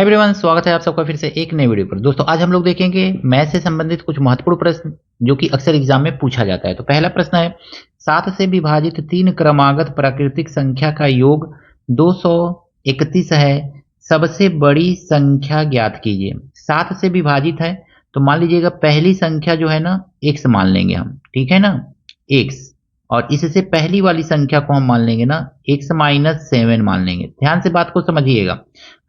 Hi everyone, स्वागत है आप सबका फिर से एक नई वीडियो पर। दोस्तों आज हम लोग देखेंगे मैथ से संबंधित कुछ महत्वपूर्ण प्रश्न जो कि अक्सर एग्जाम में पूछा जाता है। तो पहला प्रश्न है, 7 से विभाजित 3 क्रमागत प्राकृतिक संख्या का योग 231 है, सबसे बड़ी संख्या ज्ञात कीजिए। 7 से विभाजित है तो मान लीजिएगा पहली संख्या जो है ना x मान लेंगे हम, ठीक है ना, x। और इससे पहली वाली संख्या को हम मान लेंगे ना x माइनस 7 मान लेंगे। ध्यान से बात को समझिएगा।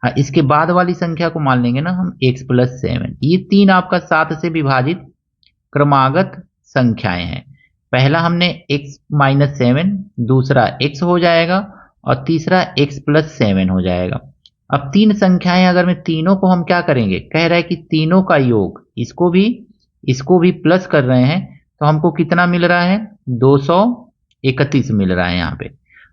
हाँ, इसके बाद वाली संख्या को मान लेंगे ना हम x प्लस 7। ये तीन आपका 7 से विभाजित क्रमागत संख्याएं हैं। पहला हमने x माइनस 7, दूसरा x हो जाएगा और तीसरा x प्लस 7 हो जाएगा। अब तीन संख्याएं अगर मैं तीनों को हम क्या करेंगे, कह रहा है कि तीनों का योग, इसको भी प्लस कर रहे हैं तो हमको कितना मिल रहा है, 231 मिल रहा है यहाँ पे।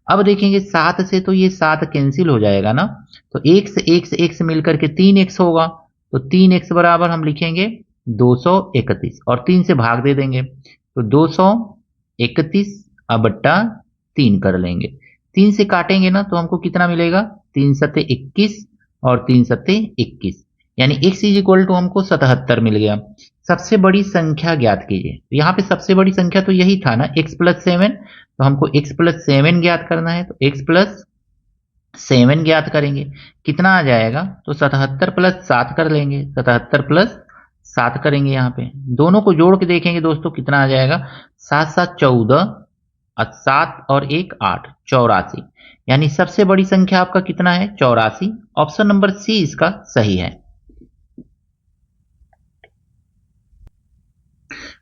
अब देखेंगे 7 से तो ये 7 कैंसिल हो जाएगा ना, तो x मिलकर के 3x होगा। तो 3x बराबर हम लिखेंगे 231 और 3 से भाग दे देंगे तो 231 अब बट्टा 3 कर लेंगे। 3 से काटेंगे ना तो हमको कितना मिलेगा, 3 सत्ते 21 और 3 सत्ते 21, यानी x इज इक्वल टू हमको 77 मिल गया। सबसे बड़ी संख्या ज्ञात कीजिए। तो यहाँ पे सबसे बड़ी संख्या तो यही था ना, x प्लस 7। तो हमको x प्लस 7 ज्ञात करना है, तो x प्लस 7 ज्ञात करेंगे, कितना आ जाएगा, तो 77 प्लस 7 कर लेंगे, 77 प्लस 7 करेंगे। यहाँ पे दोनों को जोड़ के देखेंगे दोस्तों कितना आ जाएगा, 7 7 14 और 7 और 1 8, 84। यानी सबसे बड़ी संख्या आपका कितना है, 84। ऑप्शन नंबर सी इसका सही है।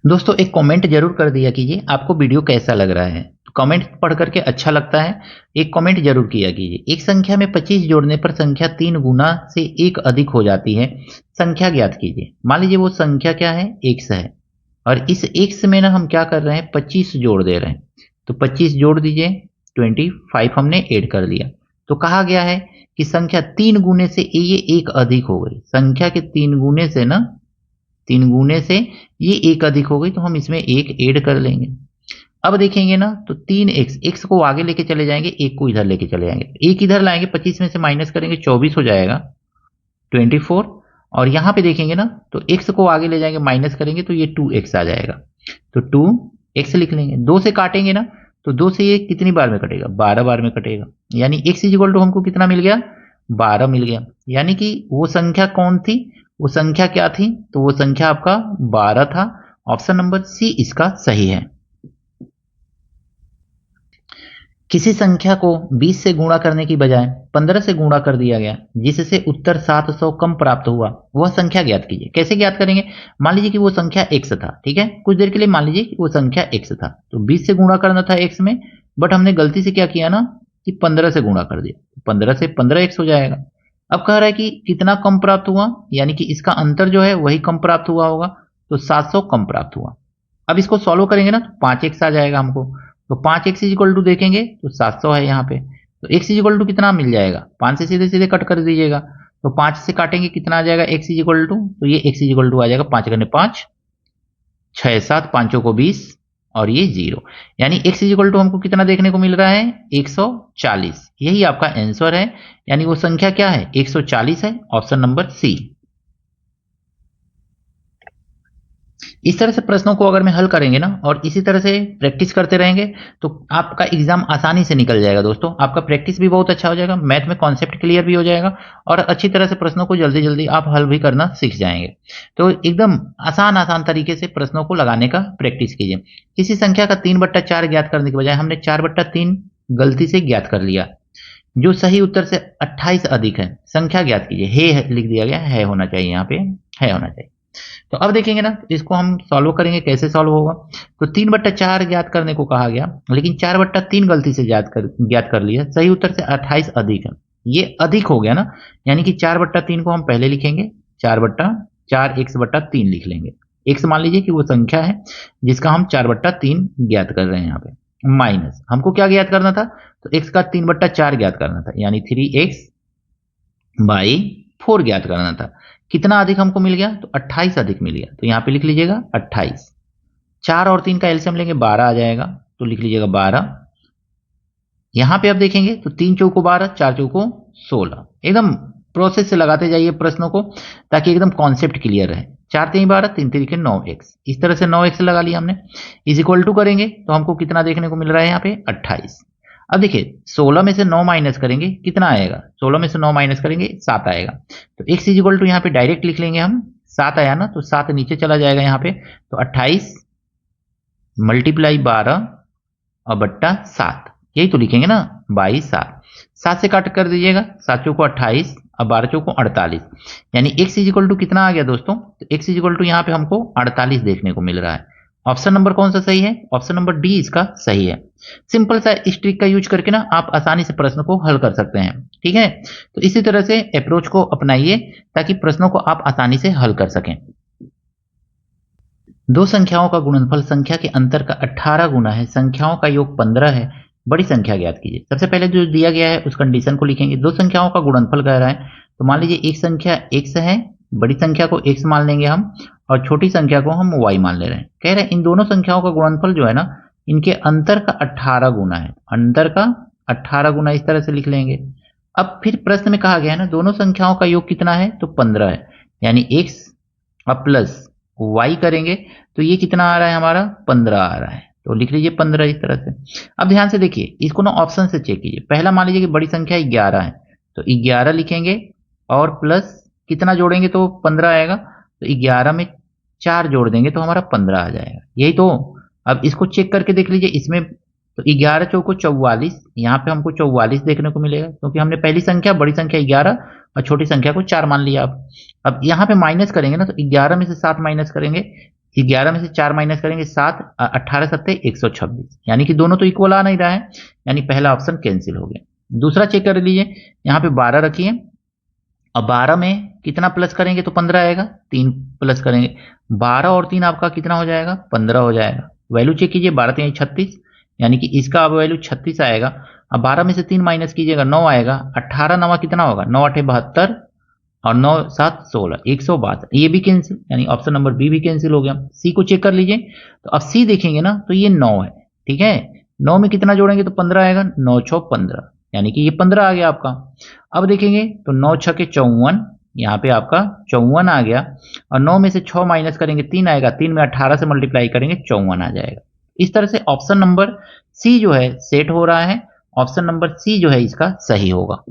दोस्तों एक कमेंट जरूर कर दिया कीजिए, आपको वीडियो कैसा लग रहा है। कमेंट पढ़ करके अच्छा लगता है, एक कमेंट जरूर किया कीजिए। एक संख्या में 25 जोड़ने पर संख्या 3 गुना से 1 अधिक हो जाती है, संख्या ज्ञात कीजिए। मान लीजिए वो संख्या क्या है, x है, और इस x में ना हम क्या कर रहे हैं, 25 जोड़ दे रहे हैं। तो 25 जोड़ दीजिए, 25 हमने ऐड कर दिया। तो कहा गया है कि संख्या 3 गुने से ये 1 अधिक हो गई। संख्या के 3 गुने से ना, 3 गुने से ये 1 अधिक हो गई, तो हम इसमें 1 ऐड कर लेंगे। अब देखेंगे ना तो 3x को आगे लेके चले जाएंगे, 1 को इधर लेके चले जाएंगे, 1 इधर लाएंगे, 25 में से माइनस करेंगे, 24 हो जाएगा, 24। और यहां पे देखेंगे ना तो x को आगे ले जाएंगे, माइनस करेंगे तो ये 2x आ जाएगा, तो 2x लिख लेंगे। 2 से काटेंगे ना तो 2 से ये कितनी बार में कटेगा, 12 बार में कटेगा। यानी x इज इक्वल टू हमको कितना मिल गया, 12 मिल गया। यानी कि वो संख्या कौन थी, वो संख्या क्या थी, तो वो संख्या आपका 12 था। ऑप्शन नंबर सी इसका सही है। किसी संख्या को 20 से गुणा करने की बजाय 15 से गुणा कर दिया गया, जिससे उत्तर 700 कम प्राप्त हुआ, वह संख्या ज्ञात कीजिए। कैसे ज्ञात करेंगे, मान लीजिए कि वो संख्या x था, ठीक है, कुछ देर के लिए मान लीजिए कि वो संख्या x था, तो 20 से गुणा करना था x में, बट हमने गलती से क्या किया ना कि 15 से गुणा कर दिया, 15 से 15x हो जाएगा। अब कह रहा है कि कितना कम प्राप्त हुआ, यानी कि इसका अंतर जो है वही कम प्राप्त हुआ होगा, तो 700 कम प्राप्त हुआ। अब इसको सॉल्व करेंगे ना तो 5x आ जाएगा हमको, तो 5x इज इक्वल टू देखेंगे तो 700 है यहाँ पे, तो x इज इक्वल टू कितना मिल जाएगा, 5 से सीधे सीधे कट कर दीजिएगा, तो 5 से काटेंगे कितना आ जाएगा, x इज इक्वल टू, तो ये x इज इक्वल टू आ जाएगा 5 करने 5, 6 7 5 को 20 और ये 0। यानी x इज इक्वल टू हमको कितना देखने को मिल रहा है, 140। यही आपका आंसर है, यानी वो संख्या क्या है, 140 है। Option number C. इस तरह से प्रश्नों को अगर मैं हल करेंगे ना और इसी तरह से प्रैक्टिस करते रहेंगे तो आपका एग्जाम आसानी से निकल जाएगा। दोस्तों आपका प्रैक्टिस भी बहुत अच्छा हो जाएगा, मैथ में कॉन्सेप्ट क्लियर भी हो जाएगा और अच्छी तरह से प्रश्नों को जल्दी जल्दी आप हल भी करना सीख जाएंगे। तो एकदम आसान आसान तरीके से प्रश्नों को लगाने का प्रैक्टिस कीजिए। किसी संख्या का 3/4 ज्ञात करने के बजाय हमने 4/3 गलती से ज्ञात कर लिया, जो सही उत्तर से 28 अधिक है, संख्या ज्ञात कीजिए। है लिख दिया गया, है होना चाहिए, यहाँ पे है होना चाहिए। तो अब देखेंगे ना इसको हम सॉल्व करेंगे, कैसे सॉल्व होगा। तो 3/4 ज्ञात करने को कहा गया, लेकिन 4/3 गलती से ज्ञात कर लिया, सही उत्तर से 28 अधिक है, ये अधिक हो गया ना, यानी कि 4/3 को हम पहले लिखेंगे, 4/4 x/3 लिख लेंगे। x मान लीजिए कि वो संख्या है जिसका हम 4/3 ज्ञात कर रहे हैं। यहाँ पे माइनस हमको क्या ज्ञात करना था, तो x का 3/4 ज्ञात करना था, यानी 3x/4 ज्ञात करना था। कितना अधिक हमको मिल गया, तो 28 अधिक मिल गया, तो यहाँ पे लिख लीजिएगा 28। 4 और 3 का एलसीएम लेंगे, 12 आ जाएगा, तो लिख लीजिएगा 12। यहाँ पे अब देखेंगे तो 3 चौको 12, 4 चौको 16, एकदम प्रोसेस से लगाते जाइए प्रश्नों को ताकि एकदम कॉन्सेप्ट क्लियर रहे। 4 3 12 3 3 9x, इस तरह से 9x लगा लिया हमने। इज इक्वल टू करेंगे तो हमको कितना देखने को मिल रहा है यहाँ पे 28। अब देखिए 16 में से 9 माइनस करेंगे कितना आएगा, 16 में से 9 माइनस करेंगे 7 आएगा। तो x इज इक्वल टू यहाँ पे डायरेक्ट लिख लेंगे हम, 7 आया ना तो 7 नीचे चला जाएगा यहाँ पे, तो 28 मल्टीप्लाई 12 और बट्टा 7, यही तो लिखेंगे ना 22 7 से काट कर दीजिएगा, 7 चौको 28 और 12 चौको 48, यानी x इज इक्वल टू कितना आ गया दोस्तों, तो x इज इक्वल टू यहाँ पे हमको 48 देखने को मिल रहा है। ऑप्शन नंबर कौन सा सही है, ऑप्शन नंबर डी इसका सही है। सिंपल सा इस ट्रिक का यूज करके ना आप आसानी से प्रश्न को हल कर सकते हैं, ठीक है। तो इसी तरह से अप्रोच को अपनाइए ताकि प्रश्नों को आप आसानी से हल कर सकें। दो संख्याओं का गुणनफल संख्या के अंतर का 18 गुना है, संख्याओं का योग 15 है, बड़ी संख्या ज्ञात कीजिए। सबसे पहले जो दिया गया है उस कंडीशन को लिखेंगे। दो संख्याओं का गुणनफल कह रहा है, तो मान लीजिए एक संख्या x है, बड़ी संख्या को x मान लेंगे हम और छोटी संख्या को हम y मान ले रहे हैं। कह रहे हैं इन दोनों संख्याओं का गुणनफल जो है ना, इनके अंतर का 18 गुना है, अंतर का 18 गुना, इस तरह से लिख लेंगे। अब फिर प्रश्न में कहा गया है ना दोनों संख्याओं का योग कितना है, तो 15 है, यानी x अब प्लस y करेंगे तो ये कितना आ रहा है हमारा 15 आ रहा है, तो लिख लीजिए 15 इस तरह से। अब ध्यान से देखिए इसको ना ऑप्शन से चेक कीजिए। पहला मान लीजिए कि बड़ी संख्या 11 है, तो 11 लिखेंगे और प्लस कितना जोड़ेंगे तो 15 आएगा, तो 11 में 4 जोड़ देंगे तो हमारा 15 आ जाएगा, यही तो। अब इसको चेक करके देख लीजिए इसमें, तो 11 चौको 44, यहाँ पे हमको 44 देखने को मिलेगा क्योंकि हमने पहली संख्या बड़ी संख्या 11 और छोटी संख्या को 4 मान लिया। अब यहाँ पे माइनस करेंगे ना, तो 11 में से 7 माइनस करेंगे, 11 में से 4 माइनस करेंगे 7, 18 7 126, यानी कि दोनों तो इक्वल आ नहीं रहा है, यानी पहला ऑप्शन कैंसिल हो गया। दूसरा चेक कर लीजिए, यहाँ पे 12 रखिए और 12 में कितना प्लस करेंगे तो 15 आएगा, 3 प्लस करेंगे, 12 और 3 आपका कितना हो जाएगा 15 हो जाएगा। वैल्यू चेक कीजिए, 12 3 36, यानी कि इसका अब वैल्यू 36 आएगा। अब 12 में से 3 माइनस कीजिएगा 9 आएगा, 18 9 कितना होगा 9 8 72 और 9 7 16 162, ये भी कैंसिल, यानी ऑप्शन नंबर बी भी कैंसिल हो गया। सी को चेक कर लीजिए, तो अब सी देखेंगे ना तो ये 9 है, ठीक है, 9 में कितना जोड़ेंगे तो 15 आएगा, 9 6 15, यानी कि ये 15 आ गया आपका। अब देखेंगे तो 9 6 के 54, यहाँ पे आपका 54 आ गया, और 9 में से 6 माइनस करेंगे 3 आएगा, 3 में 18 से मल्टीप्लाई करेंगे 54 आ जाएगा। इस तरह से ऑप्शन नंबर सी जो है सेट हो रहा है, ऑप्शन नंबर सी जो है इसका सही होगा।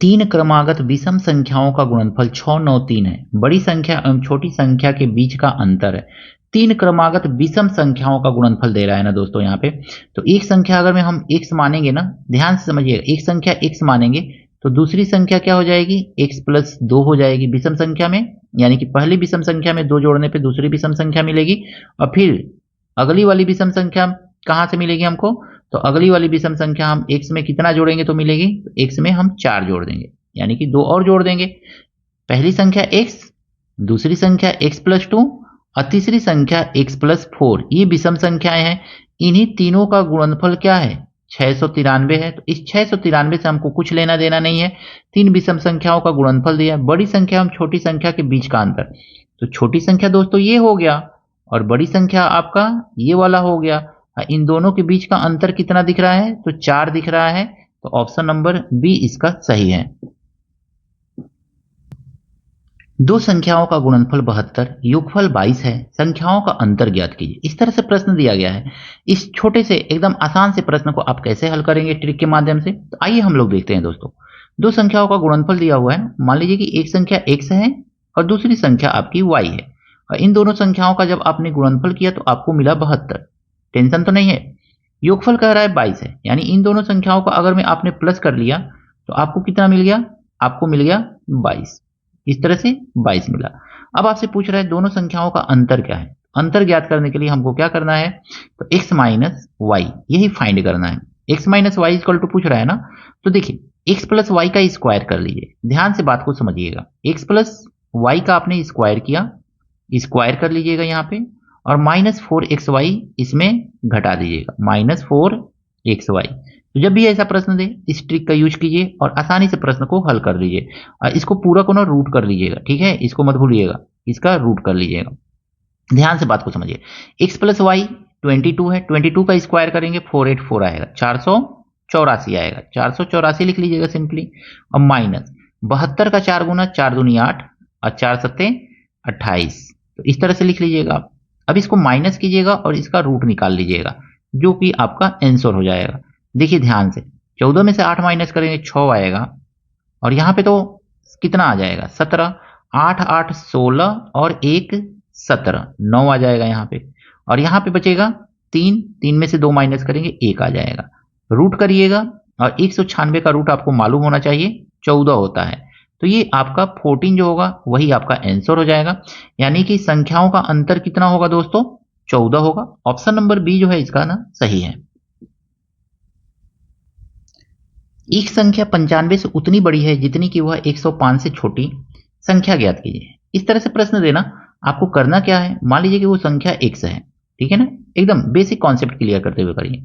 3 क्रमागत विषम संख्याओं का गुणनफल 6 9 3 है, बड़ी संख्या एवं छोटी संख्या के बीच का अंतर है। 3 क्रमागत विषम संख्याओं का गुणनफल दे रहा है ना दोस्तों यहाँ पे, तो एक संख्या अगर में हम x मानेंगे ना, ध्यान से समझिएगा, एक संख्या x मानेंगे तो दूसरी संख्या क्या हो जाएगी x प्लस 2 हो जाएगी विषम संख्या में, यानी कि पहली विषम संख्या में 2 जोड़ने पे दूसरी विषम संख्या मिलेगी, और फिर अगली वाली विषम संख्या कहाँ से मिलेगी हमको, तो अगली वाली विषम संख्या हम x में कितना जोड़ेंगे तो मिलेगी, तो x में हम 4 जोड़ देंगे, यानी कि 2 और जोड़ देंगे। पहली संख्या x, दूसरी संख्या x प्लस 2 और तीसरी संख्या x प्लस 4, ये विषम संख्याएं हैं। इन्हीं तीनों का गुणनफल क्या है 693 है, तो इस 693 से हमको कुछ लेना देना नहीं है। 3 विषम संख्याओं का गुणनफल दिया, बड़ी संख्या एवं छोटी संख्या के बीच का अंतर, तो छोटी संख्या दोस्तों ये हो गया और बड़ी संख्या आपका ये वाला हो गया। इन दोनों के बीच का अंतर कितना दिख रहा है, तो 4 दिख रहा है, तो ऑप्शन नंबर बी इसका सही है। दो संख्याओं का गुणनफल 72, योगफल 22 है, संख्याओं का अंतर ज्ञात कीजिए। इस तरह से प्रश्न दिया गया है। इस छोटे से एकदम आसान से प्रश्न को आप कैसे हल करेंगे ट्रिक के माध्यम से, तो आइए हम लोग देखते हैं दोस्तों। दो संख्याओं का गुणनफल दिया हुआ है, मान लीजिए कि एक संख्या x है और दूसरी संख्या आपकी y है, और इन दोनों संख्याओं का जब आपने गुणनफल किया तो आपको मिला 72, टेंशन तो नहीं है। योगफल कह रहा है 22 है, यानी इन दोनों संख्याओं का अगर में आपने प्लस कर लिया तो आपको कितना मिल गया, आपको मिल गया 22, इस तरह से 22 मिला। अब आपसे पूछ रहा है दोनों संख्याओं का अंतर क्या है, अंतर ज्ञात करने के लिए हमको क्या करना है, तो x माइनस वाई यही फाइंड करना है। x minus y equal to पूछ रहा है ना, तो देखिए x प्लस वाई का स्क्वायर कर लीजिए, ध्यान से बात को समझिएगा। x प्लस वाई का आपने स्क्वायर किया, स्क्वायर कर लीजिएगा यहाँ पे, और माइनस 4xy इसमें घटा दीजिएगा, माइनस 4xy। तो जब भी ऐसा प्रश्न दे इस ट्रिक का यूज कीजिए और आसानी से प्रश्न को हल कर लीजिए। और इसको पूरा को ना रूट कर लीजिएगा, ठीक है, इसको मत भूलिएगा, इसका रूट कर लीजिएगा। ध्यान से बात को समझिए। x प्लस वाई 22 है, 22 का स्क्वायर करेंगे 484 आएगा, 484 484 आएगा, 484 लिख लीजिएगा सिंपली। और माइनस 72 का 4 गुना, 4 दूनी 8 और 4 सत्ते 28, तो इस तरह से लिख लीजिएगा आप। अब इसको माइनस कीजिएगा और इसका रूट निकाल लीजिएगा, जो कि आपका आंसर हो जाएगा। देखिए ध्यान से, 14 में से 8 माइनस करेंगे 6 आएगा, और यहाँ पे तो कितना आ जाएगा 17, 8 8 16 और 1 17, 9 आ जाएगा यहाँ पे। और यहाँ पे बचेगा 3, 3 में से 2 माइनस करेंगे 1 आ जाएगा। रूट करिएगा, और 196 का रूट आपको मालूम होना चाहिए 14 होता है, तो ये आपका 14 जो होगा वही आपका आंसर हो जाएगा। यानी कि संख्याओं का अंतर कितना होगा दोस्तों, 14 होगा। ऑप्शन नंबर बी जो है इसका ना सही है। एक संख्या 95 से उतनी बड़ी है जितनी कि वह 105 से छोटी, संख्या ज्ञात कीजिए। इस तरह से प्रश्न देना, आपको करना क्या है, मान लीजिए कि वो संख्या x है, ठीक है ना, एकदम बेसिक कॉन्सेप्ट क्लियर करते हुए करिए।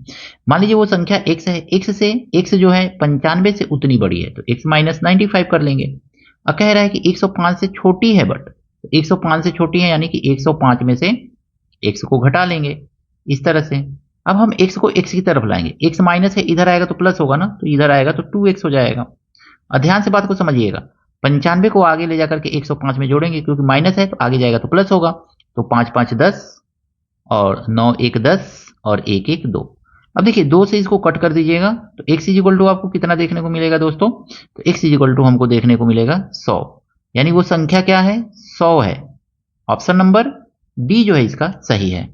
मान लीजिए वो संख्या x है, x जो है 95 से उतनी बड़ी है, तो x माइनस 95 कर लेंगे। अब कह रहा है कि 105 से छोटी है, बट 105 से छोटी है यानी कि 105 में से x को घटा लेंगे इस तरह से। अब हम x को x की तरफ लाएंगे, x माइनस है, इधर आएगा तो प्लस होगा ना, तो इधर आएगा तो 2x हो जाएगा। और ध्यान से बात को समझिएगा, 95 को आगे ले जाकर के 105 में जोड़ेंगे, क्योंकि माइनस है तो आगे जाएगा तो प्लस होगा। तो 5 5 10 और 9 1 10 और 1 1 2। अब देखिए 2 से इसको कट कर दीजिएगा, तो x इक्वल टू आपको कितना देखने को मिलेगा दोस्तों, तो x इक्वल टू हमको देखने को मिलेगा 100, यानी वो संख्या क्या है 100 है। ऑप्शन नंबर डी जो है इसका सही है।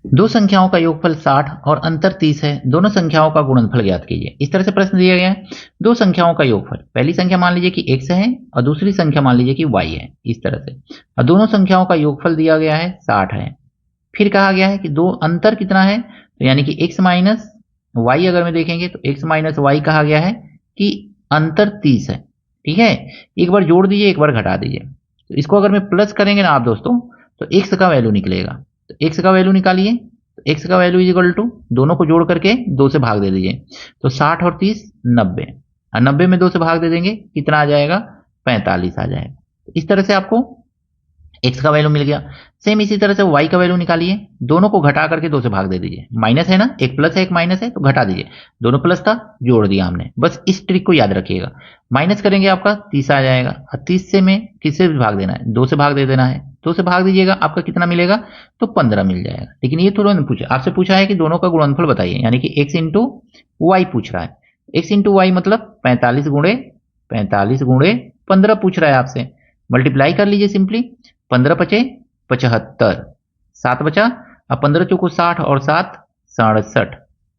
दो संख्याओं का योगफल 60 और अंतर 30 है, दोनों संख्याओं का गुणनफल ज्ञात कीजिए। इस तरह से प्रश्न दिया गया है, दो संख्याओं का योगफल, पहली संख्या मान लीजिए कि x है और दूसरी संख्या मान लीजिए कि y है, इस तरह से। और दोनों संख्याओं का योगफल दिया गया है 60 है। फिर कहा गया है कि दो अंतर कितना है, तो यानी कि x माइनस वाई, अगर मैं देखेंगे तो x माइनस वाई कहा गया है कि अंतर 30 है, ठीक है। एक बार जोड़ दीजिए, एक बार घटा दीजिए, तो इसको अगर मैं प्लस करेंगे ना आप दोस्तों, तो x का वैल्यू निकलेगा। तो x का वैल्यू निकालिए, तो x का वैल्यू इक्वल टू दोनों को जोड़ करके 2 से भाग दे दीजिए, तो 60 और 30 90, और 90 में 2 से भाग दे देंगे कितना आ जाएगा 45 आ जाएगा। तो इस तरह से आपको x का वैल्यू मिल गया। सेम इसी तरह से y का वैल्यू निकालिए, दोनों को घटा करके 2 से भाग दे दीजिए, माइनस है ना, एक प्लस है एक माइनस है, तो घटा दीजिए, दोनों प्लस था जोड़ दिया हमने, बस इस ट्रिक को याद रखिएगा। माइनस करेंगे आपका 30 आ जाएगा, और 30 से में किससे भाग देना है, 2 से भाग दे देना है, 2 से भाग दीजिएगा, आपका कितना मिलेगा, तो 15 मिल जाएगा। लेकिन ये थोड़ा नहीं पूछा, आपसे पूछा है कि दोनों का गुणनफल बताइए, यानी कि x इंटू वाई पूछ रहा है। x इंटू वाई मतलब 45 गुणे 15 पूछ रहा है आपसे, मल्टीप्लाई कर लीजिए सिंपली, 15 पचे 75, 7 बचा, अब 15 चौको 60 और 7 67,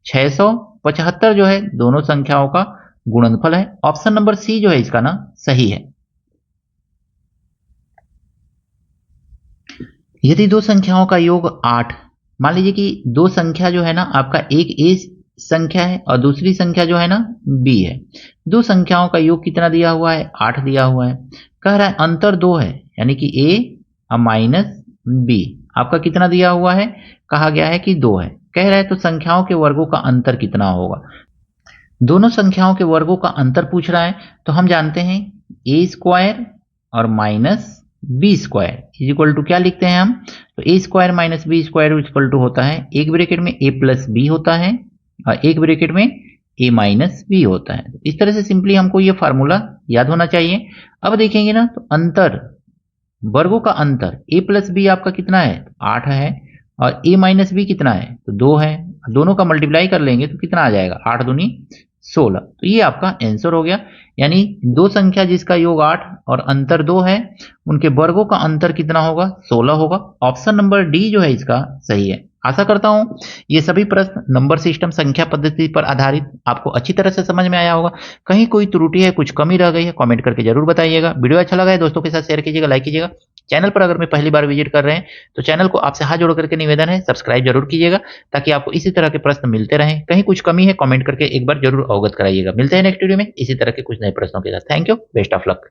675 जो है दोनों संख्याओं का गुणनफल है। ऑप्शन नंबर सी जो है इसका ना सही है। यदि दो संख्याओं का योग 8, मान लीजिए कि दो संख्या जो है ना आपका एक ए संख्या है और दूसरी संख्या जो है ना बी है, दो संख्याओं का योग कितना दिया हुआ है 8 दिया हुआ है। कह रहा है अंतर 2 है, यानी कि ए और माइनस बी आपका कितना दिया हुआ है, कहा गया है कि 2 है। कह रहा है तो संख्याओं के वर्गों का अंतर कितना होगा। दोनों संख्याओं के वर्गों का अंतर पूछ रहा है, तो हम जानते हैं ए स्क्वायर और minus B square equal to क्या लिखते हैं हम, तो A square minus B square equal to होता है, एक ब्रैकेट में ए प्लस बी होता है और एक ब्रैकेट में ए माइनस बी होता है। इस तरह से सिंपली हमको ये फार्मूला याद होना चाहिए। अब देखेंगे ना, तो अंतर वर्गों का अंतर a प्लस बी आपका कितना है 8 है, और a माइनस बी कितना है तो 2 है, दोनों का मल्टीप्लाई कर लेंगे तो कितना आ जाएगा 8 दूनी 16। तो ये आपका आंसर हो गया, यानी दो संख्या जिसका योग 8 और अंतर 2 है, उनके वर्गों का अंतर कितना होगा 16 होगा। ऑप्शन नंबर डी जो है इसका सही है। आशा करता हूं ये सभी प्रश्न नंबर सिस्टम संख्या पद्धति पर आधारित आपको अच्छी तरह से समझ में आया होगा। कहीं कोई त्रुटि है, कुछ कमी रह गई है, कमेंट करके जरूर बताइएगा। वीडियो अच्छा लगा है दोस्तों के साथ शेयर कीजिएगा, लाइक कीजिएगा। चैनल पर अगर मैं पहली बार विजिट कर रहे हैं तो चैनल को आपसे हाथ जोड़ करके निवेदन है सब्सक्राइब जरूर कीजिएगा, ताकि आपको इसी तरह के प्रश्न मिलते रहें। कहीं कुछ कमी है कमेंट करके एक बार जरूर अवगत कराइएगा। मिलते हैं नेक्स्ट वीडियो में इसी तरह के कुछ नए प्रश्नों के साथ। Thank you, best of luck.